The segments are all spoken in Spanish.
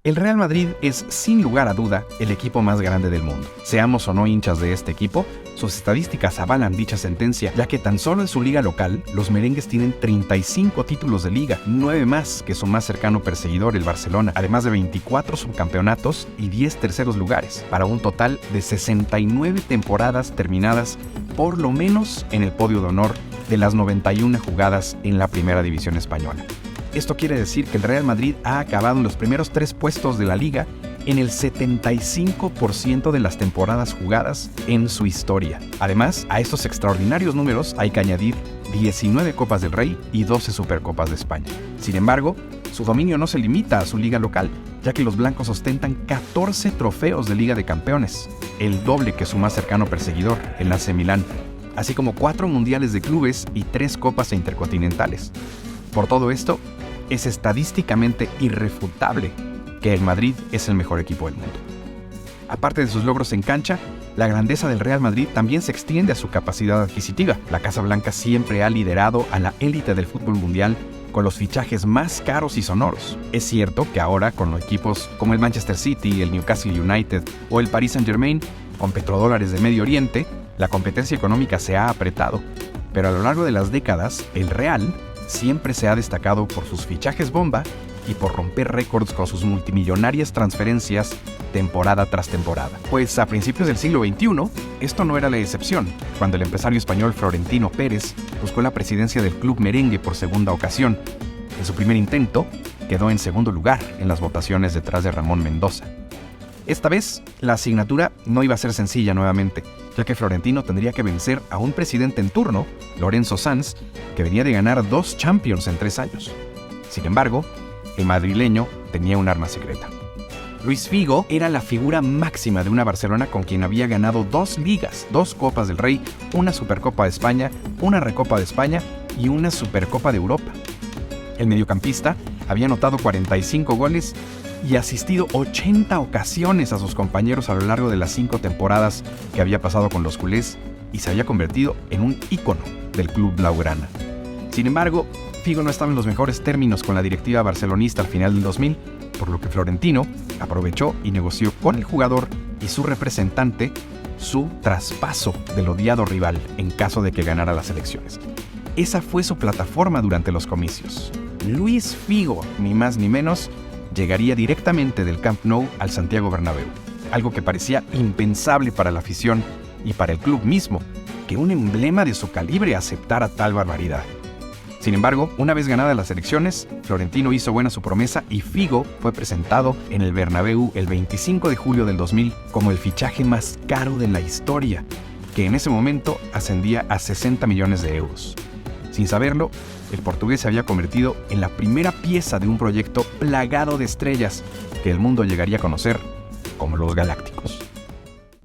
El Real Madrid es, sin lugar a duda, el equipo más grande del mundo. Seamos o no hinchas de este equipo, sus estadísticas avalan dicha sentencia, ya que tan solo en su liga local, los merengues tienen 35 títulos de liga, 9 más que su más cercano perseguidor, el Barcelona, además de 24 subcampeonatos y 10 terceros lugares, para un total de 69 temporadas terminadas por lo menos en el podio de honor de las 91 jugadas en la primera división española. Esto quiere decir que el Real Madrid ha acabado en los primeros 3 puestos de la liga en el 75% de las temporadas jugadas en su historia. Además, a estos extraordinarios números hay que añadir 19 Copas del Rey y 12 Supercopas de España. Sin embargo, su dominio no se limita a su liga local, ya que los blancos ostentan 14 trofeos de Liga de Campeones, el doble que su más cercano perseguidor, el AC Milán, así como 4 mundiales de clubes y 3 copas intercontinentales. Por todo esto, es estadísticamente irrefutable que el Madrid es el mejor equipo del mundo. Aparte de sus logros en cancha, la grandeza del Real Madrid también se extiende a su capacidad adquisitiva. La Casa Blanca siempre ha liderado a la élite del fútbol mundial con los fichajes más caros y sonoros. Es cierto que ahora, con los equipos como el Manchester City, el Newcastle United o el Paris Saint-Germain, con petrodólares de Medio Oriente, la competencia económica se ha apretado. Pero a lo largo de las décadas, el Real siempre se ha destacado por sus fichajes bomba y por romper récords con sus multimillonarias transferencias temporada tras temporada. Pues a principios del siglo XXI, esto no era la excepción, cuando el empresario español Florentino Pérez buscó la presidencia del club merengue por segunda ocasión. En su primer intento, quedó en segundo lugar en las votaciones detrás de Ramón Mendoza. Esta vez, la asignatura no iba a ser sencilla nuevamente, ya que Florentino tendría que vencer a un presidente en turno, Lorenzo Sanz, que venía de ganar 2 Champions en 3 años. Sin embargo, el madrileño tenía un arma secreta. Luis Figo era la figura máxima de una Barcelona con quien había ganado 2 ligas, 2 Copas del Rey, una Supercopa de España, una Recopa de España y una Supercopa de Europa. El mediocampista había anotado 45 goles y asistido 80 ocasiones a sus compañeros a lo largo de las 5 temporadas que había pasado con los culés y se había convertido en un ícono del club blaugrana. Sin embargo, Figo no estaba en los mejores términos con la directiva barcelonista al final del 2000, por lo que Florentino aprovechó y negoció con el jugador y su representante su traspaso del odiado rival en caso de que ganara las elecciones. Esa fue su plataforma durante los comicios. Luis Figo, ni más ni menos, llegaría directamente del Camp Nou al Santiago Bernabéu, algo que parecía impensable para la afición y para el club mismo, que un emblema de su calibre aceptara tal barbaridad. Sin embargo, una vez ganadas las elecciones, Florentino hizo buena su promesa y Figo fue presentado en el Bernabéu el 25 de julio del 2000 como el fichaje más caro de la historia, que en ese momento ascendía a 60 millones de euros. Sin saberlo, el portugués se había convertido en la primera pieza de un proyecto plagado de estrellas que el mundo llegaría a conocer como los Galácticos.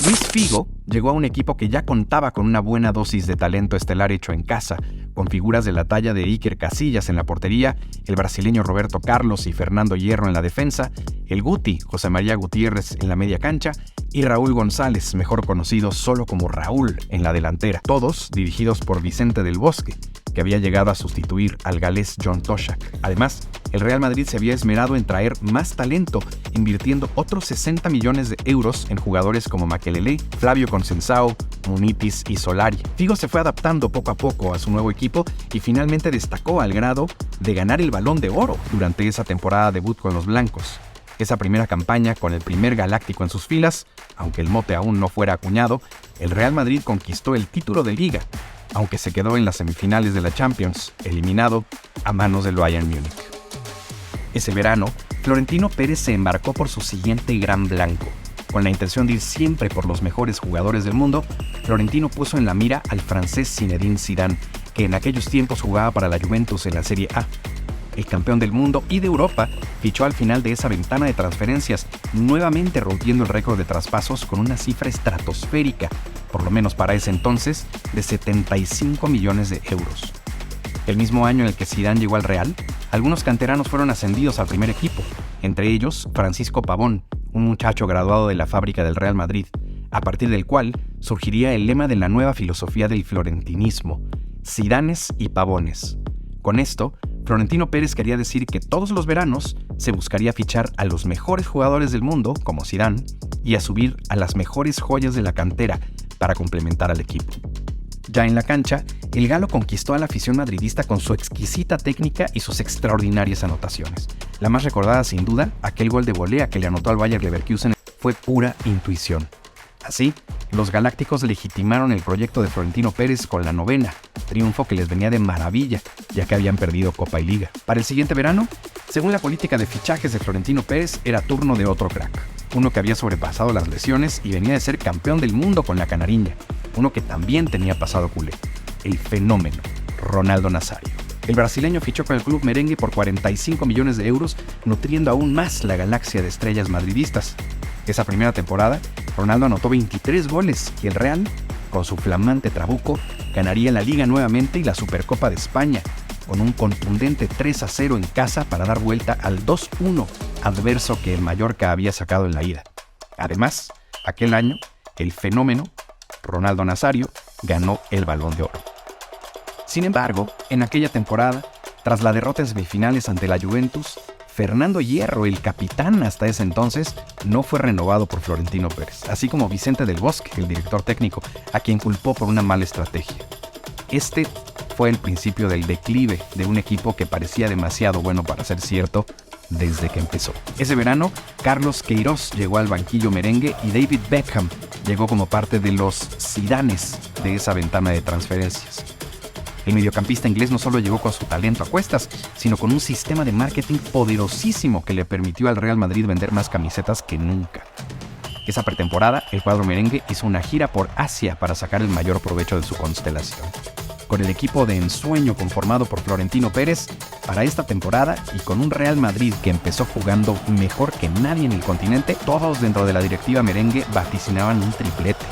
Luis Figo llegó a un equipo que ya contaba con una buena dosis de talento estelar hecho en casa, con figuras de la talla de Iker Casillas en la portería, el brasileño Roberto Carlos y Fernando Hierro en la defensa, el Guti, José María Gutiérrez en la media cancha y Raúl González, mejor conocido solo como Raúl, en la delantera, todos dirigidos por Vicente del Bosque, que había llegado a sustituir al galés John Toshak. Además, el Real Madrid se había esmerado en traer más talento, invirtiendo otros 60 millones de euros en jugadores como Makelele, Flavio Conceição, Munitis y Solari. Figo se fue adaptando poco a poco a su nuevo equipo y finalmente destacó al grado de ganar el Balón de Oro durante esa temporada debut con los blancos. Esa primera campaña con el primer galáctico en sus filas, aunque el mote aún no fuera acuñado, el Real Madrid conquistó el título de Liga, aunque se quedó en las semifinales de la Champions, eliminado a manos del Bayern Múnich. Ese verano, Florentino Pérez se embarcó por su siguiente gran blanco. Con la intención de ir siempre por los mejores jugadores del mundo, Florentino puso en la mira al francés Zinedine Zidane, que en aquellos tiempos jugaba para la Juventus en la Serie A. El campeón del mundo y de Europa fichó al final de esa ventana de transferencias, nuevamente rompiendo el récord de traspasos con una cifra estratosférica, por lo menos para ese entonces, de 75 millones de euros. El mismo año en el que Zidane llegó al Real, algunos canteranos fueron ascendidos al primer equipo, entre ellos Francisco Pavón, un muchacho graduado de la fábrica del Real Madrid, a partir del cual surgiría el lema de la nueva filosofía del florentinismo: Zidanes y Pavones. Con esto, Florentino Pérez quería decir que todos los veranos se buscaría fichar a los mejores jugadores del mundo, como Zidane, y a subir a las mejores joyas de la cantera para complementar al equipo. Ya en la cancha, el galo conquistó a la afición madridista con su exquisita técnica y sus extraordinarias anotaciones. La más recordada, sin duda, aquel gol de volea que le anotó al Bayer Leverkusen fue pura intuición. Así, los galácticos legitimaron el proyecto de Florentino Pérez con la 9ª, triunfo que les venía de maravilla, ya que habían perdido Copa y Liga. Para el siguiente verano, según la política de fichajes de Florentino Pérez, era turno de otro crack, uno que había sobrepasado las lesiones y venía de ser campeón del mundo con la Canariña, uno que también tenía pasado culé, el fenómeno Ronaldo Nazário. El brasileño fichó con el club merengue por 45 millones de euros, nutriendo aún más la galaxia de estrellas madridistas. Esa primera temporada, Ronaldo anotó 23 goles y el Real, con su flamante trabuco, ganaría la Liga nuevamente y la Supercopa de España, con un contundente 3-0 en casa para dar vuelta al 2-1 adverso que el Mallorca había sacado en la ida. Además, aquel año, el fenómeno Ronaldo Nazário ganó el Balón de Oro. Sin embargo, en aquella temporada, tras la derrota en semifinales ante la Juventus, Fernando Hierro, el capitán hasta ese entonces, no fue renovado por Florentino Pérez, así como Vicente del Bosque, el director técnico, a quien culpó por una mala estrategia. Este fue el principio del declive de un equipo que parecía demasiado bueno para ser cierto desde que empezó. Ese verano, Carlos Queiroz llegó al banquillo merengue y David Beckham llegó como parte de los Zidanes de esa ventana de transferencias. El mediocampista inglés no solo llegó con su talento a cuestas, sino con un sistema de marketing poderosísimo que le permitió al Real Madrid vender más camisetas que nunca. Esa pretemporada, el cuadro merengue hizo una gira por Asia para sacar el mayor provecho de su constelación. Con el equipo de ensueño conformado por Florentino Pérez, para esta temporada y con un Real Madrid que empezó jugando mejor que nadie en el continente, todos dentro de la directiva merengue vaticinaban un triplete.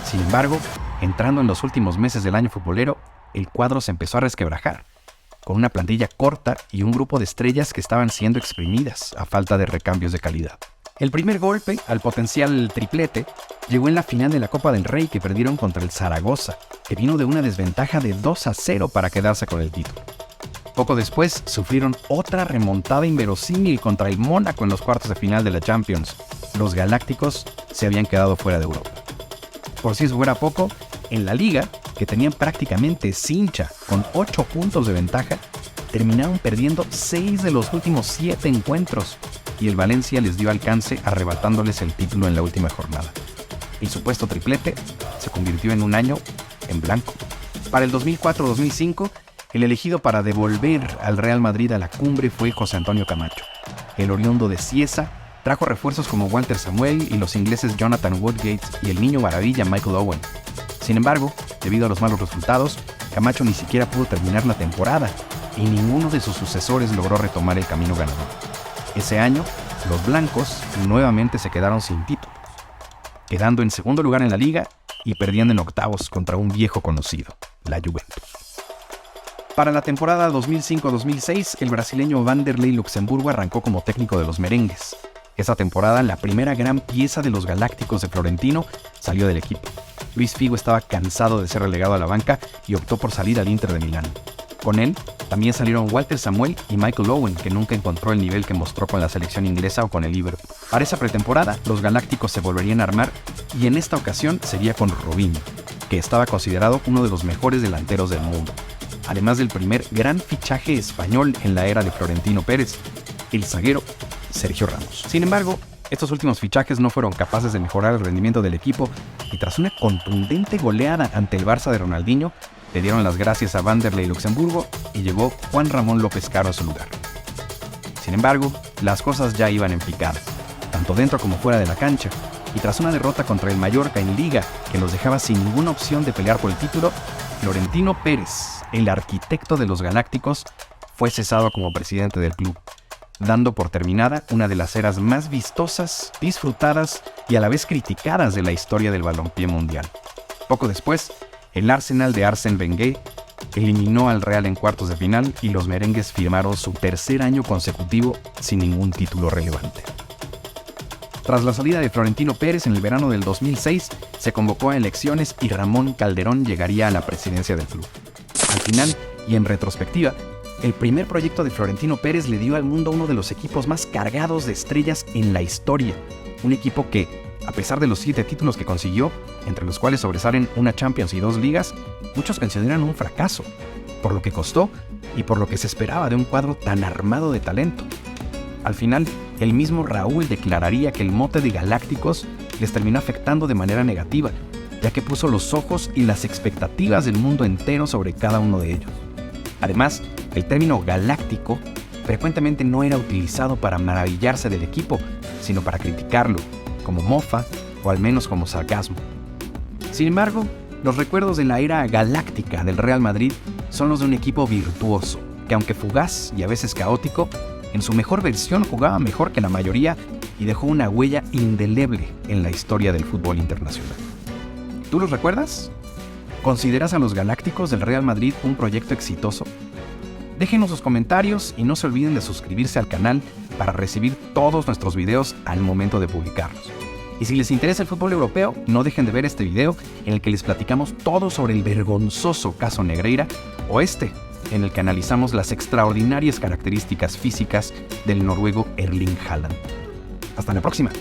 Sin embargo, entrando en los últimos meses del año futbolero, el cuadro se empezó a resquebrajar, con una plantilla corta y un grupo de estrellas que estaban siendo exprimidas a falta de recambios de calidad. El primer golpe al potencial triplete llegó en la final de la Copa del Rey que perdieron contra el Zaragoza, que vino de una desventaja de 2-0 para quedarse con el título. Poco después sufrieron otra remontada inverosímil contra el Mónaco en los cuartos de final de la Champions. Los galácticos se habían quedado fuera de Europa. Por si eso fuera poco, en la Liga, que tenían prácticamente cincha con 8 puntos de ventaja, terminaron perdiendo 6 de los últimos 7 encuentros y el Valencia les dio alcance arrebatándoles el título en la última jornada. El supuesto triplete se convirtió en un año en blanco. Para el 2004-2005, el elegido para devolver al Real Madrid a la cumbre fue José Antonio Camacho. El oriundo de Cieza trajo refuerzos como Walter Samuel y los ingleses Jonathan Woodgate y el niño maravilla Michael Owen. Sin embargo, debido a los malos resultados, Camacho ni siquiera pudo terminar la temporada y ninguno de sus sucesores logró retomar el camino ganador. Ese año, los blancos nuevamente se quedaron sin título, quedando en segundo lugar en la liga y perdiendo en octavos contra un viejo conocido, la Juventus. Para la temporada 2005-2006, el brasileño Vanderlei Luxemburgo arrancó como técnico de los merengues. Esa temporada, la primera gran pieza de los galácticos de Florentino salió del equipo. Luis Figo estaba cansado de ser relegado a la banca y optó por salir al Inter de Milán. Con él también salieron Walter Samuel y Michael Owen, que nunca encontró el nivel que mostró con la selección inglesa o con el Liverpool. Para esa pretemporada, los galácticos se volverían a armar y en esta ocasión sería con Robinho, que estaba considerado uno de los mejores delanteros del mundo. Además del primer gran fichaje español en la era de Florentino Pérez, el zaguero Sergio Ramos. Sin embargo, estos últimos fichajes no fueron capaces de mejorar el rendimiento del equipo y tras una contundente goleada ante el Barça de Ronaldinho, le dieron las gracias a Vanderlei Luxemburgo y llegó Juan Ramón López Caro a su lugar. Sin embargo, las cosas ya iban en picada, tanto dentro como fuera de la cancha, y tras una derrota contra el Mallorca en Liga que los dejaba sin ninguna opción de pelear por el título, Florentino Pérez, el arquitecto de los Galácticos, fue cesado como presidente del club, dando por terminada una de las eras más vistosas, disfrutadas y a la vez criticadas de la historia del balompié mundial. Poco después, el Arsenal de Arsène Wenger eliminó al Real en cuartos de final y los merengues firmaron su tercer año consecutivo sin ningún título relevante. Tras la salida de Florentino Pérez en el verano del 2006, se convocó a elecciones y Ramón Calderón llegaría a la presidencia del club. Al final, y en retrospectiva, El primer proyecto de Florentino Pérez le dio al mundo uno de los equipos más cargados de estrellas en la historia. Un equipo que, a pesar de los 7 títulos que consiguió, entre los cuales sobresalen una Champions y 2 ligas, muchos consideran un fracaso, por lo que costó y por lo que se esperaba de un cuadro tan armado de talento. Al final, el mismo Raúl declararía que el mote de Galácticos les terminó afectando de manera negativa, ya que puso los ojos y las expectativas del mundo entero sobre cada uno de ellos. Además, el término galáctico frecuentemente no era utilizado para maravillarse del equipo, sino para criticarlo, como mofa o al menos como sarcasmo. Sin embargo, los recuerdos de la era galáctica del Real Madrid son los de un equipo virtuoso, que aunque fugaz y a veces caótico, en su mejor versión jugaba mejor que la mayoría y dejó una huella indeleble en la historia del fútbol internacional. ¿Tú los recuerdas? ¿Consideras a los Galácticos del Real Madrid un proyecto exitoso? Déjenos sus comentarios y no se olviden de suscribirse al canal para recibir todos nuestros videos al momento de publicarlos. Y si les interesa el fútbol europeo, no dejen de ver este video en el que les platicamos todo sobre el vergonzoso caso Negreira, o en el que analizamos las extraordinarias características físicas del noruego Erling Haaland. Hasta la próxima.